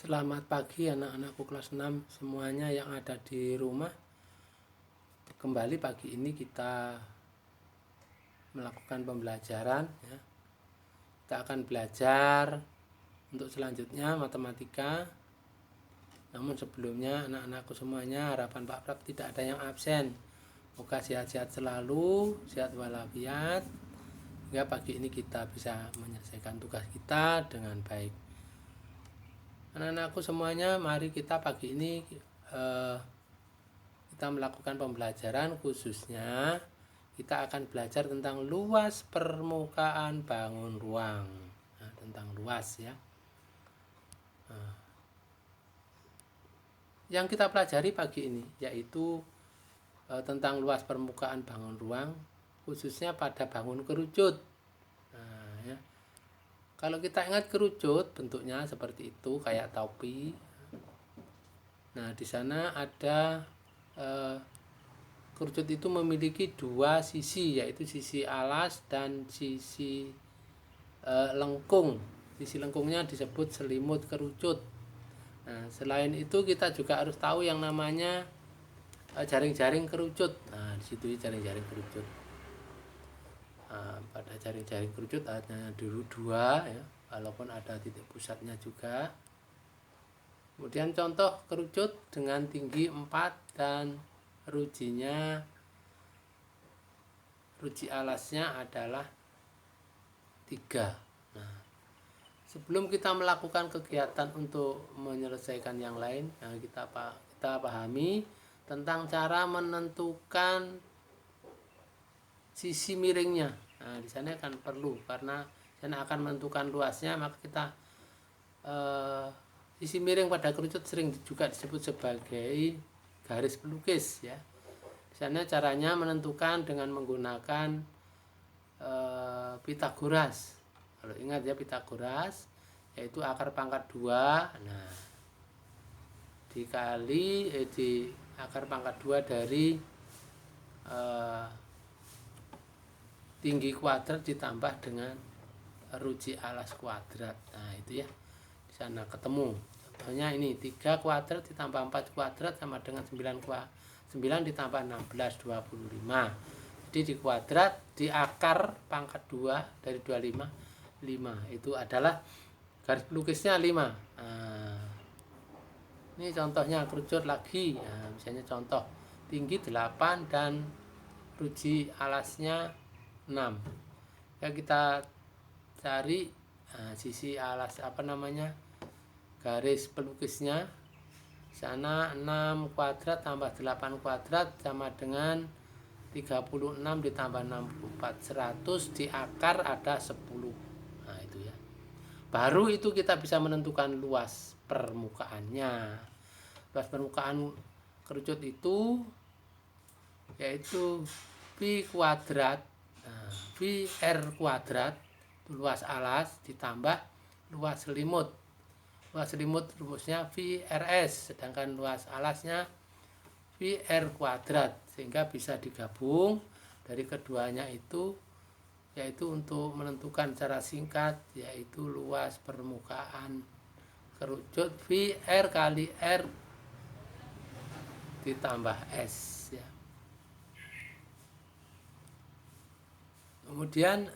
Selamat pagi anak-anakku kelas 6 semuanya yang ada di rumah. Kembali pagi ini kita melakukan pembelajaran ya. Kita akan belajar untuk selanjutnya matematika. Namun sebelumnya anak-anakku semuanya, harapan Pak Prak tidak ada yang absen. Semoga sehat-sehat selalu, sehat walafiat, hingga pagi ini kita bisa menyelesaikan tugas kita dengan baik. Anak-anakku semuanya, mari kita pagi ini kita melakukan pembelajaran, khususnya kita akan belajar tentang luas permukaan bangun ruang. Nah, tentang luas ya. Yang kita pelajari pagi ini yaitu tentang luas permukaan bangun ruang, khususnya pada bangun kerucut. Nah, ya. Kalau kita ingat kerucut, bentuknya seperti itu, kayak topi. Nah, di sana ada kerucut itu memiliki dua sisi, yaitu sisi alas dan sisi lengkung. Sisi lengkungnya disebut selimut kerucut. Nah, selain itu kita juga harus tahu yang namanya jaring-jaring kerucut. Nah, di situ jaring-jaring kerucut. Pada jaring-jaring kerucut ada dulu dua ya, walaupun ada titik pusatnya juga. Kemudian contoh kerucut dengan tinggi 4 dan ruji alasnya adalah 3. Nah, sebelum kita melakukan kegiatan untuk menyelesaikan yang lain, kita pahami tentang cara menentukan sisi miringnya. Nah, di sana akan perlu, karena sana akan menentukan luasnya, maka kita sisi miring pada kerucut sering juga disebut sebagai garis pelukis ya. Di sana caranya menentukan dengan menggunakan Pitagoras. Kalau ingat ya, Pitagoras yaitu akar pangkat 2. Nah, dikali di akar pangkat 2 dari tinggi kuadrat ditambah dengan ruji alas kuadrat. Nah, itu ya, di sana ketemu. Contohnya ini 3 kuadrat ditambah 4 kuadrat sama dengan 9 ditambah 16, 25. Jadi di kuadrat, di akar pangkat 2 dari 25, 5. Itu adalah garis pelukisnya 5. Nah, ini contohnya kerucut lagi. Nah, misalnya contoh tinggi 8 dan ruji alasnya 6. Ya, kita cari sisi alas garis pelukisnya. Sana 6 kuadrat tambah 8 kuadrat sama dengan 36 ditambah 64, 100. Di akar ada 10. Nah, itu ya. Baru itu kita bisa menentukan luas permukaannya. Luas permukaan kerucut itu yaitu V kuadrat, VR kuadrat, luas alas ditambah luas selimut. Luas selimut rumusnya VRS, sedangkan luas alasnya VR kuadrat, sehingga bisa digabung dari keduanya itu, yaitu untuk menentukan secara singkat, yaitu luas permukaan kerucut VR kali R ditambah S ya. Kemudian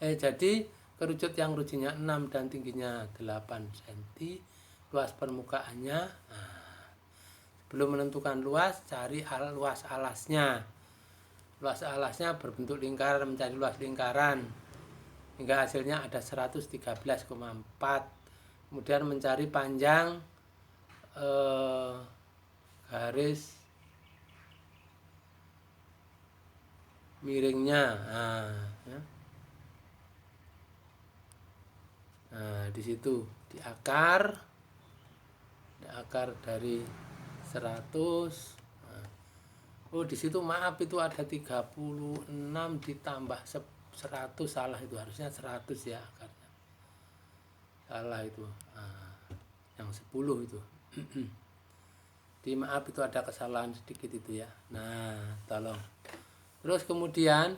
jadi kerucut yang rujinya 6 dan tingginya 8 cm, luas permukaannya. Sebelum menentukan luas, cari luas alasnya. Luas alasnya berbentuk lingkaran, mencari luas lingkaran hingga hasilnya ada 113,4. Kemudian mencari panjang garis miringnya. Nah, di situ di akar dari 100. Oh, di situ maaf, itu ada 36 ditambah 100, salah, itu harusnya 100 ya akarnya. Salah itu. Yang 10 itu. Di maaf, itu ada kesalahan sedikit itu ya. Nah, tolong. Terus kemudian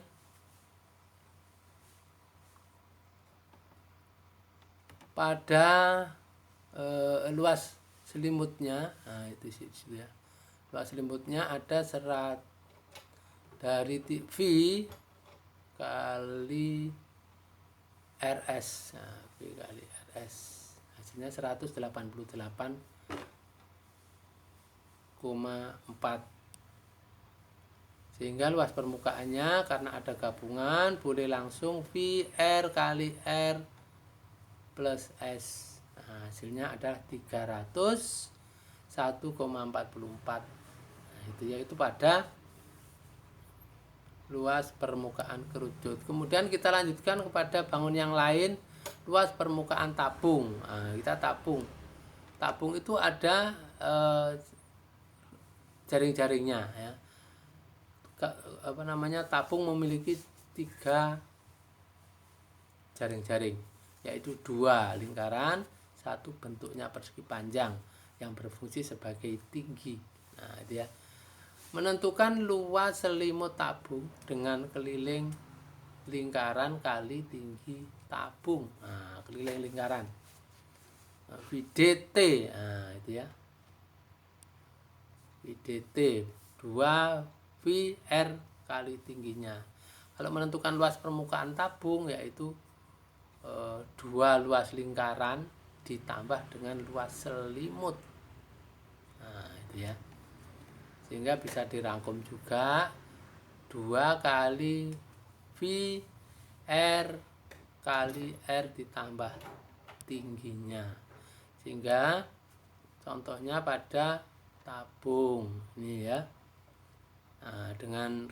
pada luas selimutnya, nah itu situ ya, luas selimutnya ada dari V kali RS, nah, V kali RS hasilnya 188,4, sehingga luas permukaannya karena ada gabungan boleh langsung VR kali R plus S. Nah, hasilnya adalah 301,44. Nah, itu yaitu pada luas permukaan kerucut. Kemudian kita lanjutkan kepada bangun yang lain, luas permukaan tabung. Nah, kita tabung. Tabung itu ada jaring-jaringnya ya. Tabung memiliki 3 jaring-jaring, yaitu 2 lingkaran, 1 bentuknya persegi panjang yang berfungsi sebagai tinggi. Nah, itu ya. Menentukan luas selimut tabung dengan keliling lingkaran kali tinggi tabung. Nah, keliling lingkaran. VDT. Nah, itu ya. VDT 2 VR kali tingginya. Kalau menentukan luas permukaan tabung yaitu 2 luas lingkaran ditambah dengan luas selimut. Nah, itu ya. Sehingga bisa dirangkum juga 2 kali VR kali R ditambah tingginya. Sehingga contohnya pada tabung ini ya. Nah, dengan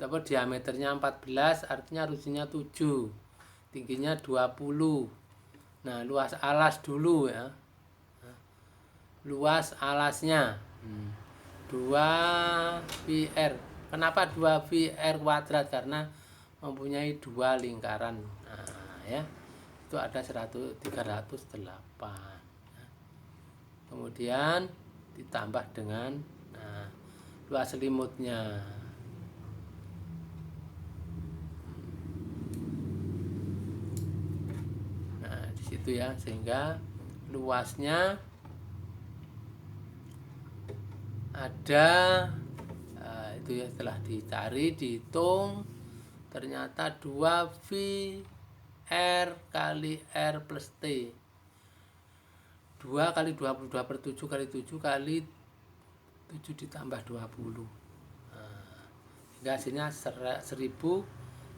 diameternya 14 artinya rujinya 7, tingginya 20. Nah, luas alas dulu ya. Luas alasnya 2 VR. Kenapa 2 VR kuadrat? Karena mempunyai 2 lingkaran. Nah, ya. Itu ada 308. Kemudian ditambah dengan luas selimutnya. Nah, di situ ya, sehingga luasnya ada itu ya, setelah dicari dihitung ternyata 2 V R kali R plus T. 2 kali 22 per 7 kali 7 kali 7 ditambah 20. Nah, hingga hasilnya 1188.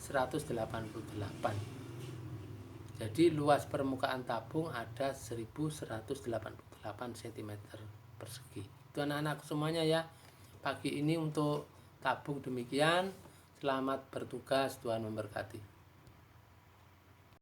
Jadi luas permukaan tabung ada 1188 cm persegi. Itu anak-anak semuanya ya. Pagi ini untuk tabung demikian. Selamat bertugas, Tuhan memberkati.